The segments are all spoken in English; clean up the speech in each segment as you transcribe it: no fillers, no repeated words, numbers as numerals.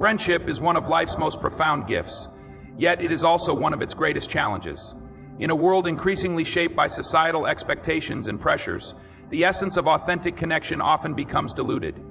Friendship is one of life's most profound gifts, yet it is also one of its greatest challenges. In a world increasingly shaped by societal expectations and pressures, the essence of authentic connection often becomes diluted.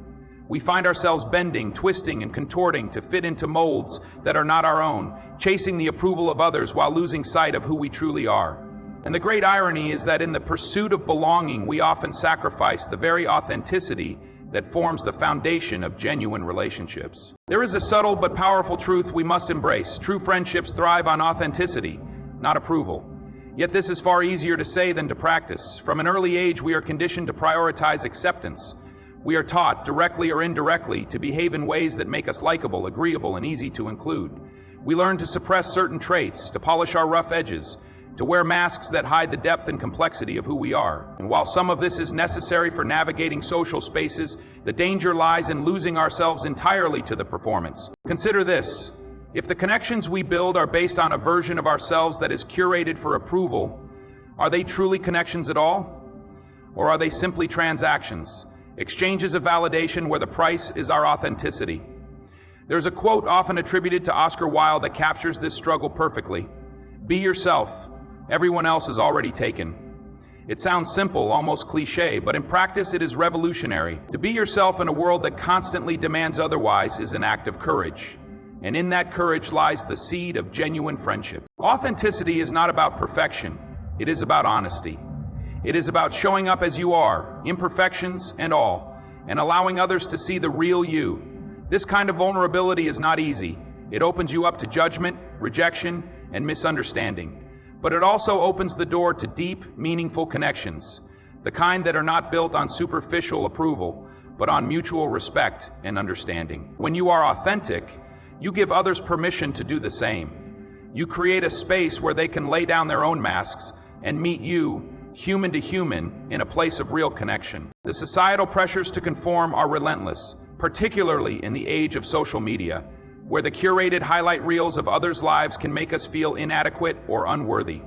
We find ourselves bending, twisting, and contorting to fit into molds that are not our own, chasing the approval of others while losing sight of who we truly are. And the great irony is that in the pursuit of belonging, we often sacrifice the very authenticity that forms the foundation of genuine relationships. There is a subtle but powerful truth we must embrace. True friendships thrive on authenticity, not approval. Yet this is far easier to say than to practice. From an early age, we are conditioned to prioritize acceptance. We are taught, directly or indirectly, to behave in ways that make us likable, agreeable, and easy to include. We learn to suppress certain traits, to polish our rough edges, to wear masks that hide the depth and complexity of who we are. And while some of this is necessary for navigating social spaces, the danger lies in losing ourselves entirely to the performance. Consider this. If the connections we build are based on a version of ourselves that is curated for approval, are they truly connections at all? Or are they simply transactions, exchanges of validation where the price is our authenticity? There's a quote often attributed to Oscar Wilde that captures this struggle perfectly. Be yourself. Everyone else is already taken. It sounds simple, almost cliche, but in practice it is revolutionary. To be yourself in a world that constantly demands otherwise is an act of courage. And in that courage lies the seed of genuine friendship. Authenticity is not about perfection. It is about honesty. It is about showing up as you are, imperfections and all, and allowing others to see the real you. This kind of vulnerability is not easy. It opens you up to judgment, rejection, and misunderstanding. But it also opens the door to deep, meaningful connections, the kind that are not built on superficial approval, but on mutual respect and understanding. When you are authentic, you give others permission to do the same. You create a space where they can lay down their own masks and meet you, human to human, in a place of real connection. The societal pressures to conform are relentless, particularly in the age of social media, where the curated highlight reels of others' lives can make us feel inadequate or unworthy.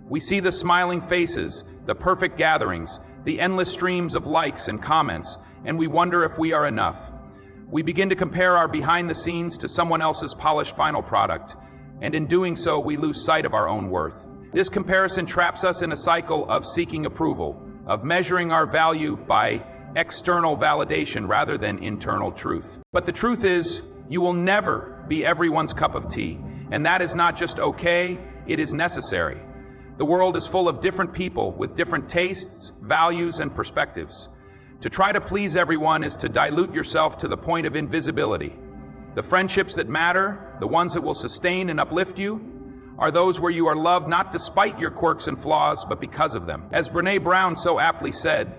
We see the smiling faces, the perfect gatherings, the endless streams of likes and comments, and we wonder if we are enough. We begin to compare our behind the scenes to someone else's polished final product, and in doing so, we lose sight of our own worth. This comparison traps us in a cycle of seeking approval, of measuring our value by external validation rather than internal truth. But the truth is, you will never be everyone's cup of tea, and that is not just okay, it is necessary. The world is full of different people with different tastes, values, and perspectives. To try to please everyone is to dilute yourself to the point of invisibility. The friendships that matter, the ones that will sustain and uplift you, are those where you are loved not despite your quirks and flaws, but because of them. As Brené Brown so aptly said,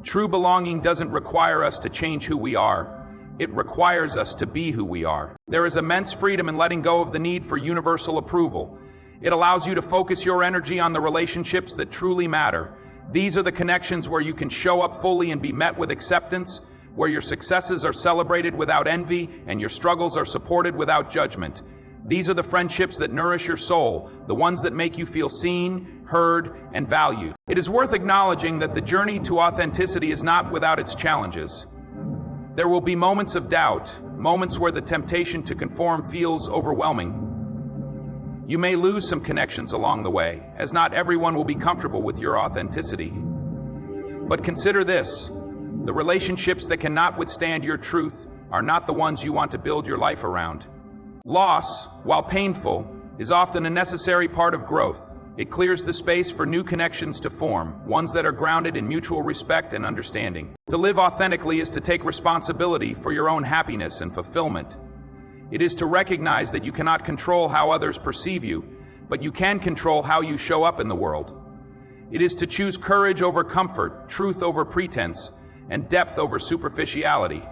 true belonging doesn't require us to change who we are. It requires us to be who we are. There is immense freedom in letting go of the need for universal approval. It allows you to focus your energy on the relationships that truly matter. These are the connections where you can show up fully and be met with acceptance, where your successes are celebrated without envy and your struggles are supported without judgment. These are the friendships that nourish your soul, the ones that make you feel seen, heard, and valued. It is worth acknowledging that the journey to authenticity is not without its challenges. There will be moments of doubt, moments where the temptation to conform feels overwhelming. You may lose some connections along the way, as not everyone will be comfortable with your authenticity. But consider this, the relationships that cannot withstand your truth are not the ones you want to build your life around. Loss, while painful, is often a necessary part of growth. It clears the space for new connections to form, ones that are grounded in mutual respect and understanding. To live authentically is to take responsibility for your own happiness and fulfillment. It is to recognize that you cannot control how others perceive you, but you can control how you show up in the world. It is to choose courage over comfort, truth over pretense, and depth over superficiality.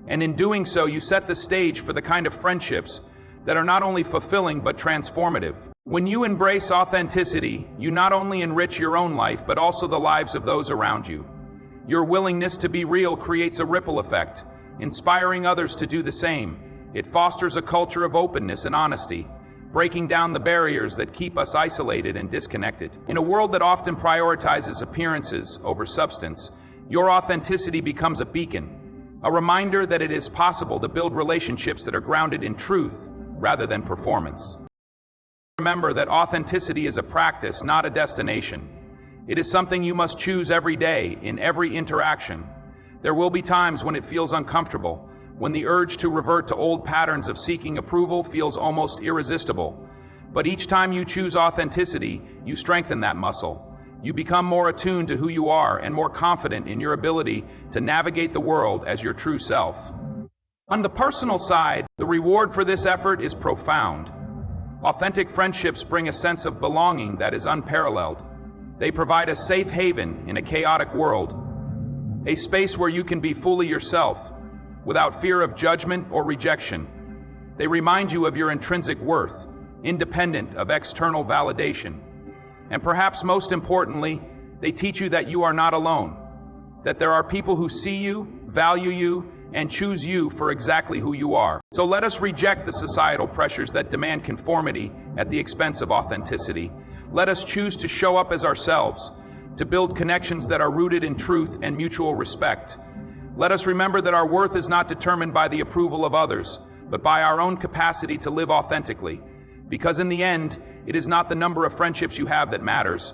And in doing so, you set the stage for the kind of friendships that are not only fulfilling but transformative. When you embrace authenticity, you not only enrich your own life, but also the lives of those around you. Your willingness to be real creates a ripple effect, inspiring others to do the same. It fosters a culture of openness and honesty, breaking down the barriers that keep us isolated and disconnected. In a world that often prioritizes appearances over substance, your authenticity becomes a beacon, A reminder that it is possible to build relationships that are grounded in truth rather than performance. Remember that authenticity is a practice, not a destination. It is something you must choose every day, in every interaction. There will be times when it feels uncomfortable, when the urge to revert to old patterns of seeking approval feels almost irresistible. But each time you choose authenticity, you strengthen that muscle. You become more attuned to who you are and more confident in your ability to navigate the world as your true self. On the personal side, the reward for this effort is profound. Authentic friendships bring a sense of belonging that is unparalleled. They provide a safe haven in a chaotic world, a space where you can be fully yourself, without fear of judgment or rejection. They remind you of your intrinsic worth, independent of external validation. And perhaps most importantly, they teach you that you are not alone, that there are people who see you, value you, and choose you for exactly who you are. So let us reject the societal pressures that demand conformity at the expense of authenticity. Let us choose to show up as ourselves, to build connections that are rooted in truth and mutual respect. Let us remember that our worth is not determined by the approval of others, but by our own capacity to live authentically. Because in the end, it is not the number of friendships you have that matters,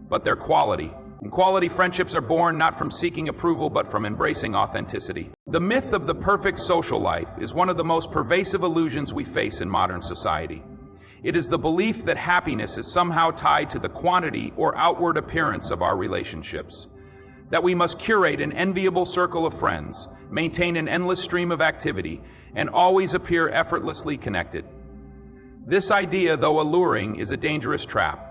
but their quality. And quality friendships are born not from seeking approval, but from embracing authenticity. The myth of the perfect social life is one of the most pervasive illusions we face in modern society. It is the belief that happiness is somehow tied to the quantity or outward appearance of our relationships, that we must curate an enviable circle of friends, maintain an endless stream of activity, and always appear effortlessly connected. This idea, though alluring, is a dangerous trap.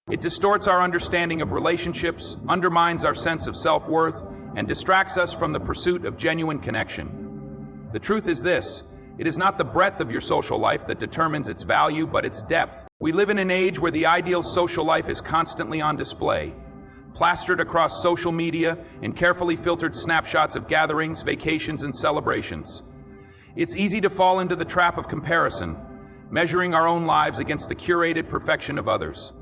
It distorts our understanding of relationships, undermines our sense of self-worth, and distracts us from the pursuit of genuine connection. The truth is this: it is not the breadth of your social life that determines its value, but its depth. We live in an age where the ideal social life is constantly on display, plastered across social media in carefully filtered snapshots of gatherings, vacations, and celebrations. It's easy to fall into the trap of comparison, measuring our own lives against the curated perfection of others.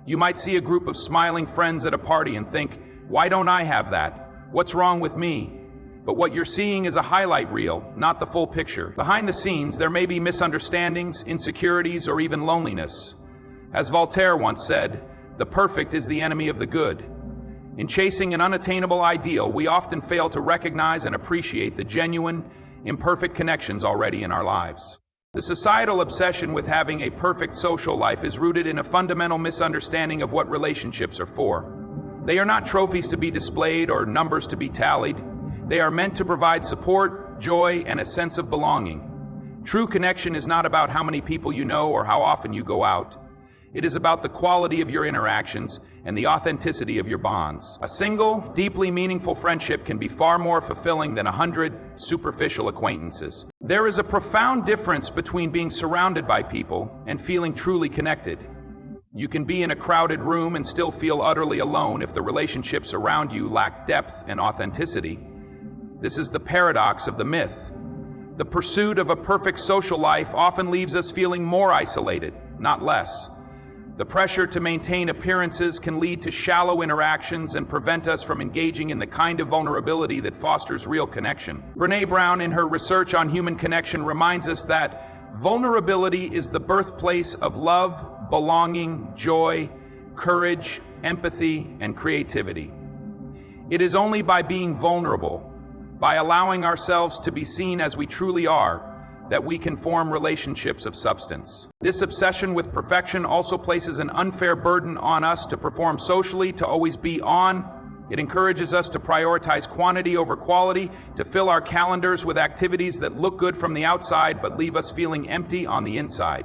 You might see a group of smiling friends at a party and think, "Why don't I have that? What's wrong with me?" But what you're seeing is a highlight reel, not the full picture. Behind the scenes, there may be misunderstandings, insecurities, or even loneliness. As Voltaire once said, "The perfect is the enemy of the good." In chasing an unattainable ideal, we often fail to recognize and appreciate the genuine, imperfect connections already in our lives. The societal obsession with having a perfect social life is rooted in a fundamental misunderstanding of what relationships are for. They are not trophies to be displayed or numbers to be tallied. They are meant to provide support, joy, and a sense of belonging. True connection is not about how many people you know or how often you go out. It is about the quality of your interactions and the authenticity of your bonds. A single, deeply meaningful friendship can be far more fulfilling than 100 superficial acquaintances. There is a profound difference between being surrounded by people and feeling truly connected. You can be in a crowded room and still feel utterly alone if the relationships around you lack depth and authenticity. This is the paradox of the myth. The pursuit of a perfect social life often leaves us feeling more isolated, not less. The pressure to maintain appearances can lead to shallow interactions and prevent us from engaging in the kind of vulnerability that fosters real connection. Brené Brown, in her research on human connection, reminds us that vulnerability is the birthplace of love, belonging, joy, courage, empathy, and creativity. It is only by being vulnerable, by allowing ourselves to be seen as we truly are, that we can form relationships of substance. This obsession with perfection also places an unfair burden on us to perform socially, to always be on. It encourages us to prioritize quantity over quality, to fill our calendars with activities that look good from the outside but leave us feeling empty on the inside.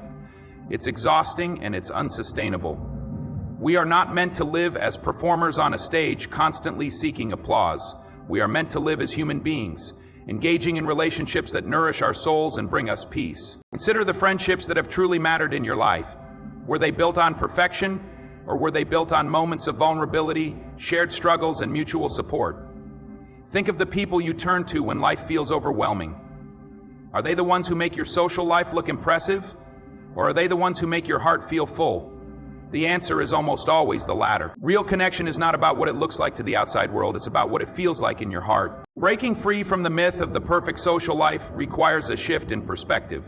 It's exhausting and it's unsustainable. We are not meant to live as performers on a stage, constantly seeking applause. We are meant to live as human beings, engaging in relationships that nourish our souls and bring us peace. Consider the friendships that have truly mattered in your life. Were they built on perfection, or were they built on moments of vulnerability, shared struggles, and mutual support? Think of the people you turn to when life feels overwhelming. Are they the ones who make your social life look impressive, or are they the ones who make your heart feel full? The answer is almost always the latter. Real connection is not about what it looks like to the outside world, it's about what it feels like in your heart. Breaking free from the myth of the perfect social life requires a shift in perspective.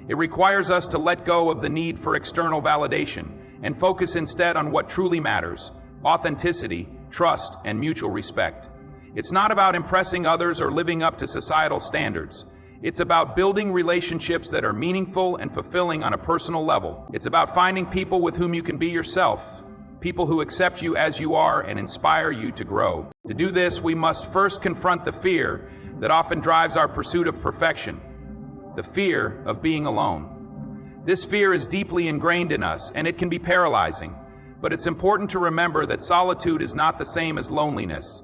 It requires us to let go of the need for external validation and focus instead on what truly matters: authenticity, trust, and mutual respect. It's not about impressing others or living up to societal standards. It's about building relationships that are meaningful and fulfilling on a personal level. It's about finding people with whom you can be yourself, people who accept you as you are and inspire you to grow. To do this, we must first confront the fear that often drives our pursuit of perfection, the fear of being alone. This fear is deeply ingrained in us, and it can be paralyzing, but it's important to remember that solitude is not the same as loneliness.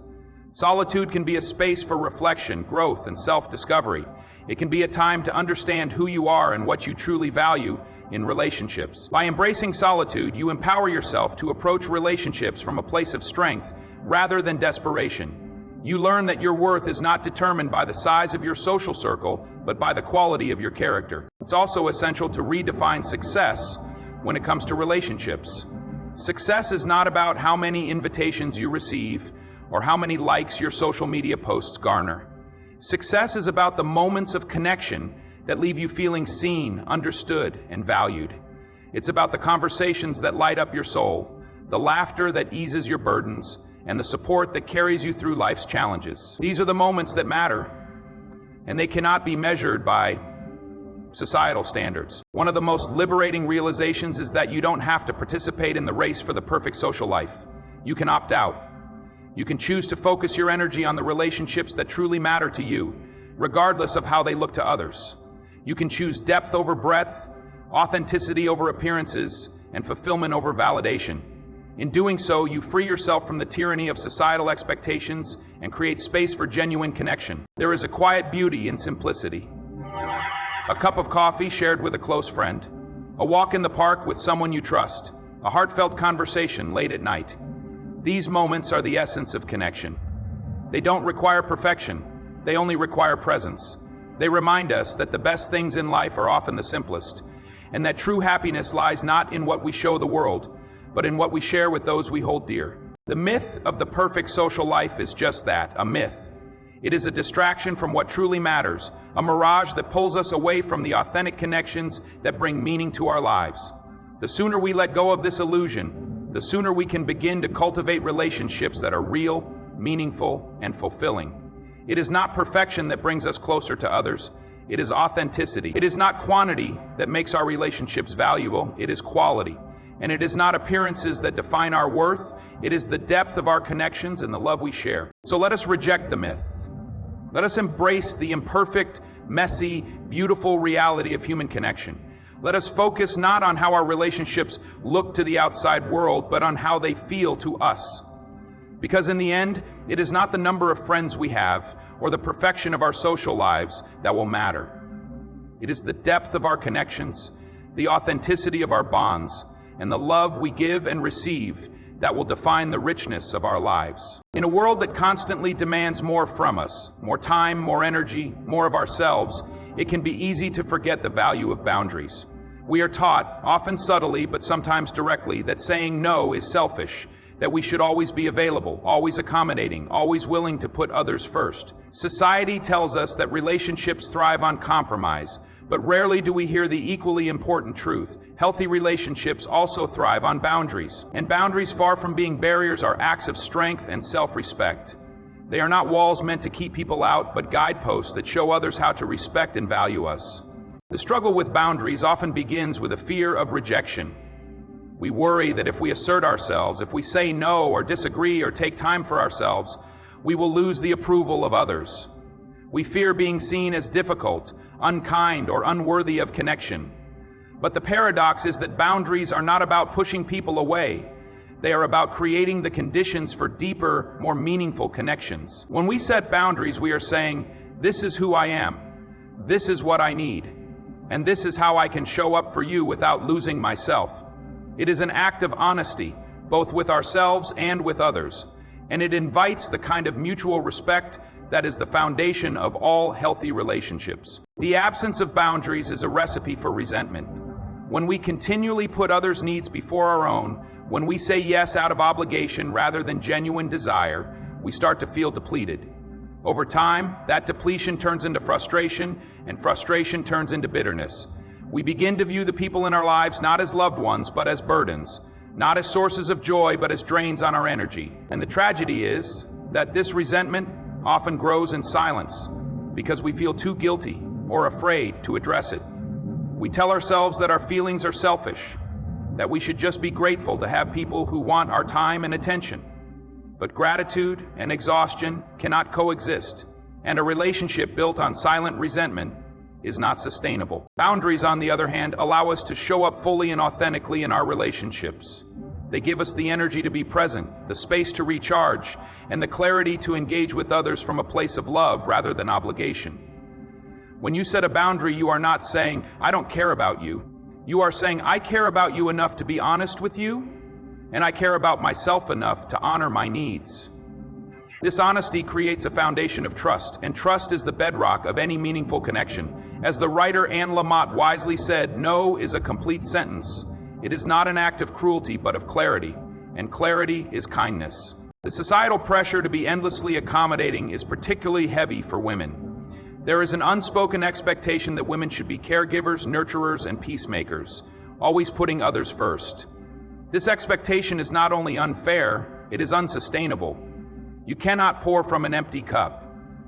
Solitude can be a space for reflection, growth, and self-discovery. It can be a time to understand who you are and what you truly value in relationships. By embracing solitude, you empower yourself to approach relationships from a place of strength rather than desperation. You learn that your worth is not determined by the size of your social circle, but by the quality of your character. It's also essential to redefine success when it comes to relationships. Success is not about how many invitations you receive or how many likes your social media posts garner. Success is about the moments of connection that leave you feeling seen, understood, and valued. It's about the conversations that light up your soul, the laughter that eases your burdens, and the support that carries you through life's challenges. These are the moments that matter, and they cannot be measured by societal standards. One of the most liberating realizations is that you don't have to participate in the race for the perfect social life. You can opt out. You can choose to focus your energy on the relationships that truly matter to you, regardless of how they look to others. You can choose depth over breadth, authenticity over appearances, and fulfillment over validation. In doing so, you free yourself from the tyranny of societal expectations and create space for genuine connection. There is a quiet beauty in simplicity. A cup of coffee shared with a close friend, a walk in the park with someone you trust, a heartfelt conversation late at night. These moments are the essence of connection. They don't require perfection, they only require presence. They remind us that the best things in life are often the simplest, and that true happiness lies not in what we show the world, but in what we share with those we hold dear. The myth of the perfect social life is just that, a myth. It is a distraction from what truly matters, a mirage that pulls us away from the authentic connections that bring meaning to our lives. The sooner we let go of this illusion, the sooner we can begin to cultivate relationships that are real, meaningful, and fulfilling. It is not perfection that brings us closer to others. It is authenticity. It is not quantity that makes our relationships valuable. It is quality. And it is not appearances that define our worth. It is the depth of our connections and the love we share. So let us reject the myth. Let us embrace the imperfect, messy, beautiful reality of human connection. Let us focus not on how our relationships look to the outside world, but on how they feel to us. Because in the end, it is not the number of friends we have or the perfection of our social lives that will matter. It is the depth of our connections, the authenticity of our bonds, and the love we give and receive that will define the richness of our lives. In a world that constantly demands more from us, more time, more energy, more of ourselves, it can be easy to forget the value of boundaries. We are taught, often subtly but sometimes directly, that saying no is selfish, that we should always be available, always accommodating, always willing to put others first. Society tells us that relationships thrive on compromise, but rarely do we hear the equally important truth. Healthy relationships also thrive on boundaries, and boundaries, far from being barriers, are acts of strength and self-respect. They are not walls meant to keep people out, but guideposts that show others how to respect and value us. The struggle with boundaries often begins with a fear of rejection. We worry that if we assert ourselves, if we say no or disagree or take time for ourselves, we will lose the approval of others. We fear being seen as difficult, unkind, or unworthy of connection. But the paradox is that boundaries are not about pushing people away. They are about creating the conditions for deeper, more meaningful connections. When we set boundaries, we are saying, this is who I am, this is what I need, and this is how I can show up for you without losing myself. It is an act of honesty, both with ourselves and with others, and it invites the kind of mutual respect that is the foundation of all healthy relationships. The absence of boundaries is a recipe for resentment. When we continually put others' needs before our own, when we say yes out of obligation rather than genuine desire, we start to feel depleted. Over time, that depletion turns into frustration, and frustration turns into bitterness. We begin to view the people in our lives not as loved ones, but as burdens, not as sources of joy, but as drains on our energy. And the tragedy is that this resentment often grows in silence because we feel too guilty or afraid to address it. We tell ourselves that our feelings are selfish, that we should just be grateful to have people who want our time and attention. But gratitude and exhaustion cannot coexist, and a relationship built on silent resentment is not sustainable. Boundaries, on the other hand, allow us to show up fully and authentically in our relationships. They give us the energy to be present, the space to recharge, and the clarity to engage with others from a place of love rather than obligation. When you set a boundary, you are not saying, "I don't care about you." You are saying, "I care about you enough to be honest with you, and I care about myself enough to honor my needs." This honesty creates a foundation of trust, and trust is the bedrock of any meaningful connection. As the writer Anne Lamott wisely said, "No is a complete sentence. It is not an act of cruelty, but of clarity, and clarity is kindness." The societal pressure to be endlessly accommodating is particularly heavy for women. There is an unspoken expectation that women should be caregivers, nurturers, and peacemakers, always putting others first. This expectation is not only unfair, it is unsustainable. You cannot pour from an empty cup.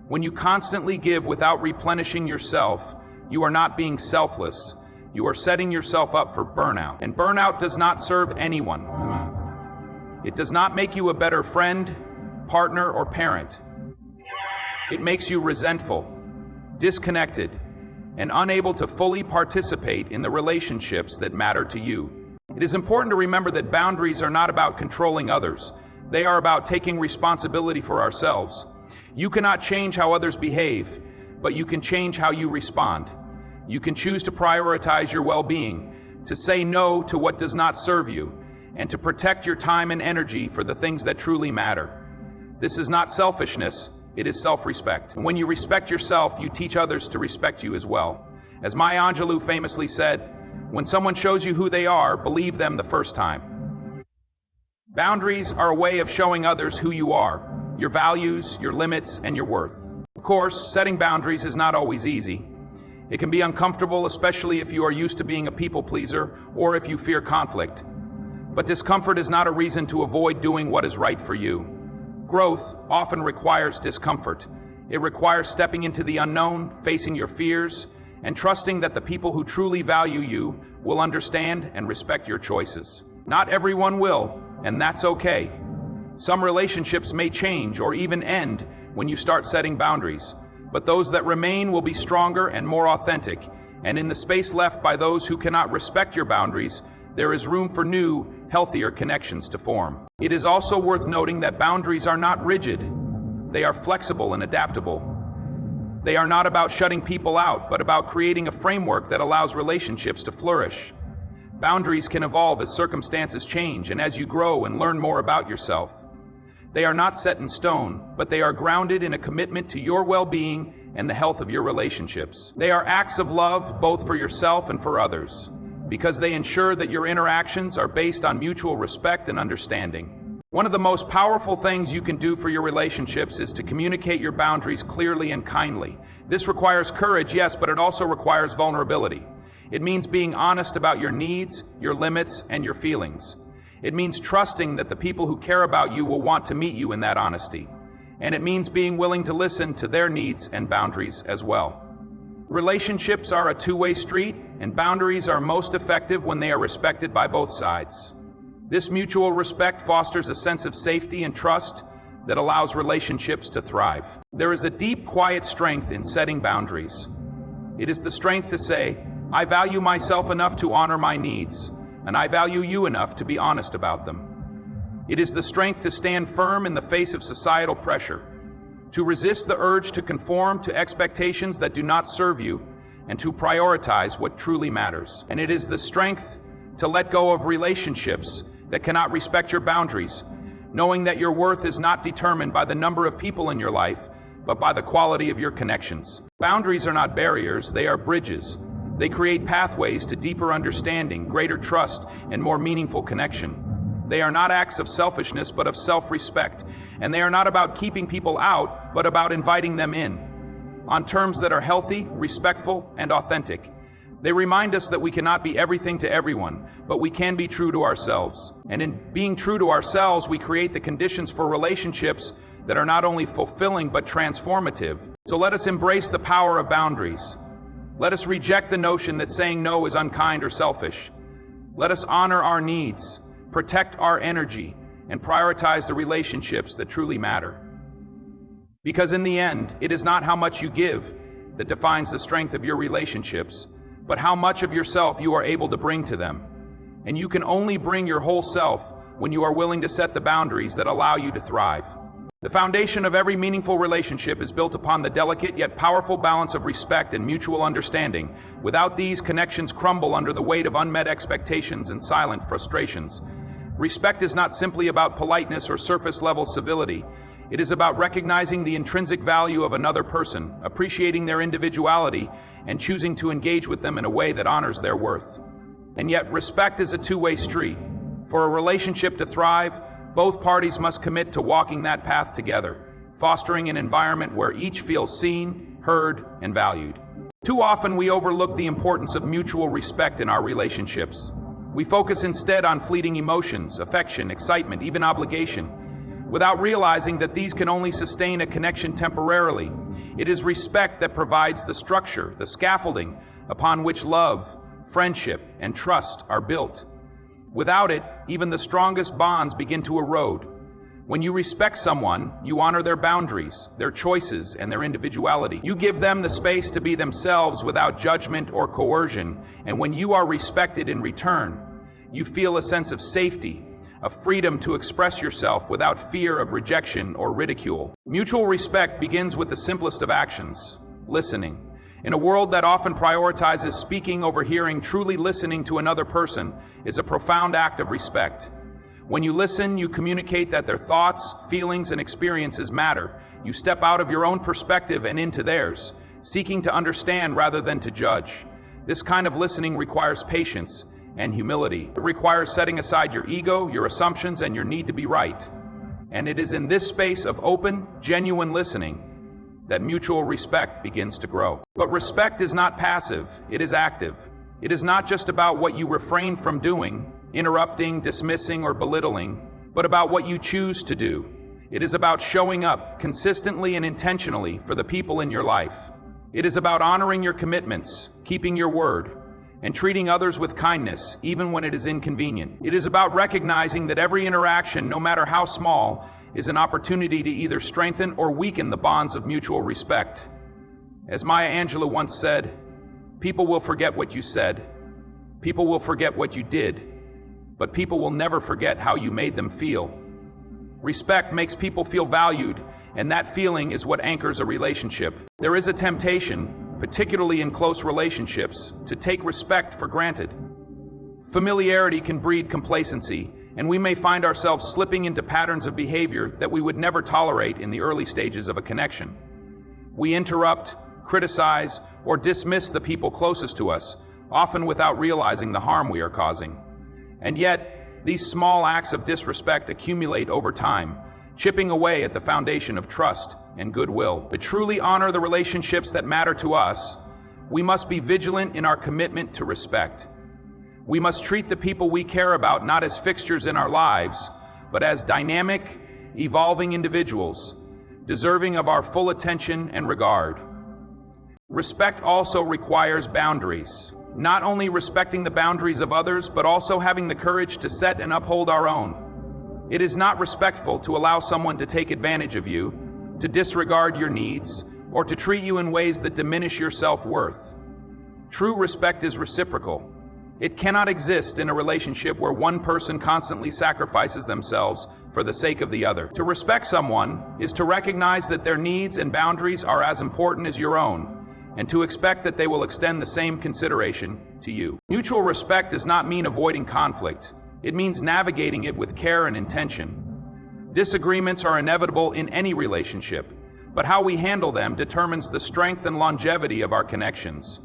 When you constantly give without replenishing yourself, you are not being selfless. You are setting yourself up for burnout. And burnout does not serve anyone. It does not make you a better friend, partner, or parent. It makes you resentful, disconnected, and unable to fully participate in the relationships that matter to you. It is important to remember that boundaries are not about controlling others. They are about taking responsibility for ourselves. You cannot change how others behave, but you can change how you respond. You can choose to prioritize your well-being, to say no to what does not serve you, and to protect your time and energy for the things that truly matter. This is not selfishness. It is self-respect. And when you respect yourself, you teach others to respect you as well. As Maya Angelou famously said, "When someone shows you who they are, believe them the first time." Boundaries are a way of showing others who you are, your values, your limits, and your worth. Of course, setting boundaries is not always easy. It can be uncomfortable, especially if you are used to being a people pleaser or if you fear conflict. But discomfort is not a reason to avoid doing what is right for you. Growth often requires discomfort. It requires stepping into the unknown, facing your fears, and trusting that the people who truly value you will understand and respect your choices. Not everyone will, and that's okay. Some relationships may change or even end when you start setting boundaries, but those that remain will be stronger and more authentic, and in the space left by those who cannot respect your boundaries, there is room for new, healthier connections to form. It is also worth noting that boundaries are not rigid. They are flexible and adaptable. They are not about shutting people out, but about creating a framework that allows relationships to flourish. Boundaries can evolve as circumstances change and as you grow and learn more about yourself. They are not set in stone, but they are grounded in a commitment to your well-being and the health of your relationships. They are acts of love, both for yourself and for others, because they ensure that your interactions are based on mutual respect and understanding. One of the most powerful things you can do for your relationships is to communicate your boundaries clearly and kindly. This requires courage, yes, but it also requires vulnerability. It means being honest about your needs, your limits, and your feelings. It means trusting that the people who care about you will want to meet you in that honesty. And it means being willing to listen to their needs and boundaries as well. Relationships are a two-way street, and boundaries are most effective when they are respected by both sides. This mutual respect fosters a sense of safety and trust that allows relationships to thrive. There is a deep, quiet strength in setting boundaries. It is the strength to say, "I value myself enough to honor my needs, and I value you enough to be honest about them." It is the strength to stand firm in the face of societal pressure, to resist the urge to conform to expectations that do not serve you, and to prioritize what truly matters. And it is the strength to let go of relationships that cannot respect your boundaries, knowing that your worth is not determined by the number of people in your life, but by the quality of your connections. Boundaries are not barriers, they are bridges. They create pathways to deeper understanding, greater trust, and more meaningful connection. They are not acts of selfishness, but of self-respect, and they are not about keeping people out, but about inviting them in, on terms that are healthy, respectful, and authentic. They remind us that we cannot be everything to everyone, but we can be true to ourselves. And in being true to ourselves, we create the conditions for relationships that are not only fulfilling, but transformative. So let us embrace the power of boundaries. Let us reject the notion that saying no is unkind or selfish. Let us honor our needs, protect our energy, and prioritize the relationships that truly matter. Because in the end, it is not how much you give that defines the strength of your relationships, but how much of yourself you are able to bring to them. And you can only bring your whole self when you are willing to set the boundaries that allow you to thrive. The foundation of every meaningful relationship is built upon the delicate yet powerful balance of respect and mutual understanding. Without these, connections crumble under the weight of unmet expectations and silent frustrations. Respect is not simply about politeness or surface-level civility. It is about recognizing the intrinsic value of another person, appreciating their individuality, and choosing to engage with them in a way that honors their worth. And yet, respect is a two-way street. For a relationship to thrive, both parties must commit to walking that path together, fostering an environment where each feels seen, heard, and valued. Too often we overlook the importance of mutual respect in our relationships. We focus instead on fleeting emotions, affection, excitement, even obligation, without realizing that these can only sustain a connection temporarily. It is respect that provides the structure, the scaffolding, upon which love, friendship, and trust are built. Without it, even the strongest bonds begin to erode. When you respect someone, you honor their boundaries, their choices, and their individuality. You give them the space to be themselves without judgment or coercion, and when you are respected in return, you feel a sense of safety, a freedom to express yourself without fear of rejection or ridicule. Mutual respect begins with the simplest of actions: listening. In a world that often prioritizes speaking over hearing, truly listening to another person is a profound act of respect. When you listen, you communicate that their thoughts, feelings, and experiences matter. You step out of your own perspective and into theirs, seeking to understand rather than to judge. This kind of listening requires patience and humility. It requires setting aside your ego, your assumptions, and your need to be right. And it is in this space of open, genuine listening that mutual respect begins to grow. But respect is not passive, it is active. It is not just about what you refrain from doing, interrupting, dismissing, or belittling, but about what you choose to do. It is about showing up consistently and intentionally for the people in your life. It is about honoring your commitments, keeping your word, and treating others with kindness, even when it is inconvenient. It is about recognizing that every interaction, no matter how small, is an opportunity to either strengthen or weaken the bonds of mutual respect. As Maya Angelou once said, "People will forget what you said, people will forget what you did, but people will never forget how you made them feel." Respect makes people feel valued, and that feeling is what anchors a relationship. There is a temptation, particularly in close relationships, to take respect for granted. Familiarity can breed complacency, and we may find ourselves slipping into patterns of behavior that we would never tolerate in the early stages of a connection. We interrupt, criticize, or dismiss the people closest to us, often without realizing the harm we are causing. And yet, these small acts of disrespect accumulate over time, chipping away at the foundation of trust and goodwill. To truly honor the relationships that matter to us, we must be vigilant in our commitment to respect. We must treat the people we care about not as fixtures in our lives, but as dynamic, evolving individuals, deserving of our full attention and regard. Respect also requires boundaries. Not only respecting the boundaries of others, but also having the courage to set and uphold our own. It is not respectful to allow someone to take advantage of you, to disregard your needs, or to treat you in ways that diminish your self-worth. True respect is reciprocal. It cannot exist in a relationship where one person constantly sacrifices themselves for the sake of the other. To respect someone is to recognize that their needs and boundaries are as important as your own, and to expect that they will extend the same consideration to you. Mutual respect does not mean avoiding conflict. It means navigating it with care and intention. Disagreements are inevitable in any relationship, but how we handle them determines the strength and longevity of our connections.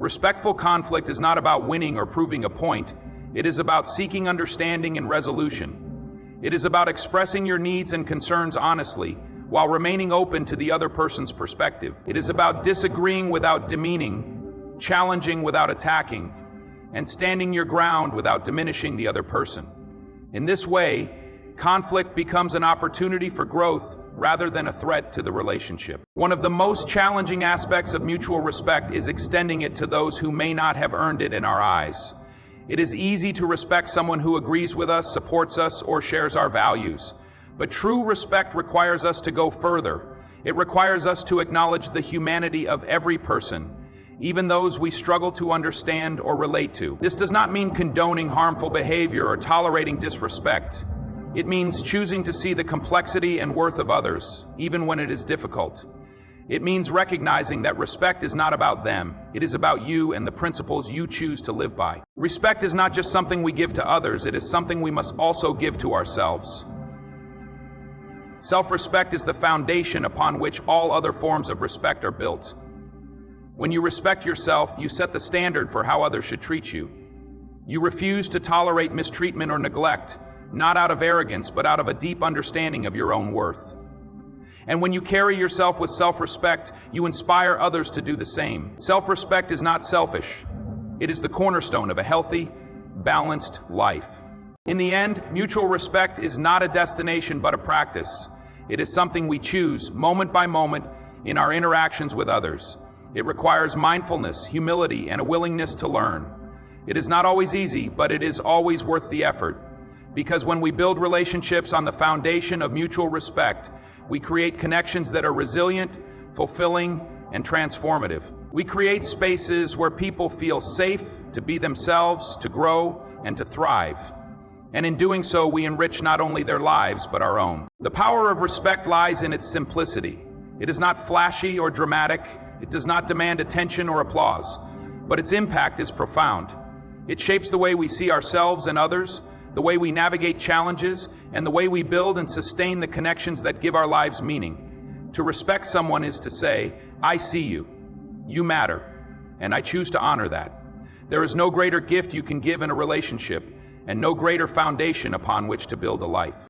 Respectful conflict is not about winning or proving a point. It is about seeking understanding and resolution. It is about expressing your needs and concerns honestly, while remaining open to the other person's perspective. It is about disagreeing without demeaning, challenging without attacking, and standing your ground without diminishing the other person. In this way, conflict becomes an opportunity for growth rather than a threat to the relationship. One of the most challenging aspects of mutual respect is extending it to those who may not have earned it in our eyes. It is easy to respect someone who agrees with us, supports us, or shares our values. But true respect requires us to go further. It requires us to acknowledge the humanity of every person, even those we struggle to understand or relate to. This does not mean condoning harmful behavior or tolerating disrespect. It means choosing to see the complexity and worth of others, even when it is difficult. It means recognizing that respect is not about them. It is about you and the principles you choose to live by. Respect is not just something we give to others, it is something we must also give to ourselves. Self-respect is the foundation upon which all other forms of respect are built. When you respect yourself, you set the standard for how others should treat you. You refuse to tolerate mistreatment or neglect, not out of arrogance, but out of a deep understanding of your own worth. And when you carry yourself with self-respect, you inspire others to do the same. Self-respect is not selfish. It is the cornerstone of a healthy, balanced life. In the end, mutual respect is not a destination but a practice. It is something we choose, moment by moment, in our interactions with others. It requires mindfulness, humility, and a willingness to learn. It is not always easy, but it is always worth the effort. Because when we build relationships on the foundation of mutual respect, we create connections that are resilient, fulfilling, and transformative. We create spaces where people feel safe to be themselves, to grow, and to thrive. And in doing so, we enrich not only their lives, but our own. The power of respect lies in its simplicity. It is not flashy or dramatic. It does not demand attention or applause, but its impact is profound. It shapes the way we see ourselves and others, the way we navigate challenges, and the way we build and sustain the connections that give our lives meaning. To respect someone is to say, I see you, you matter, and I choose to honor that. There is no greater gift you can give in a relationship, and no greater foundation upon which to build a life.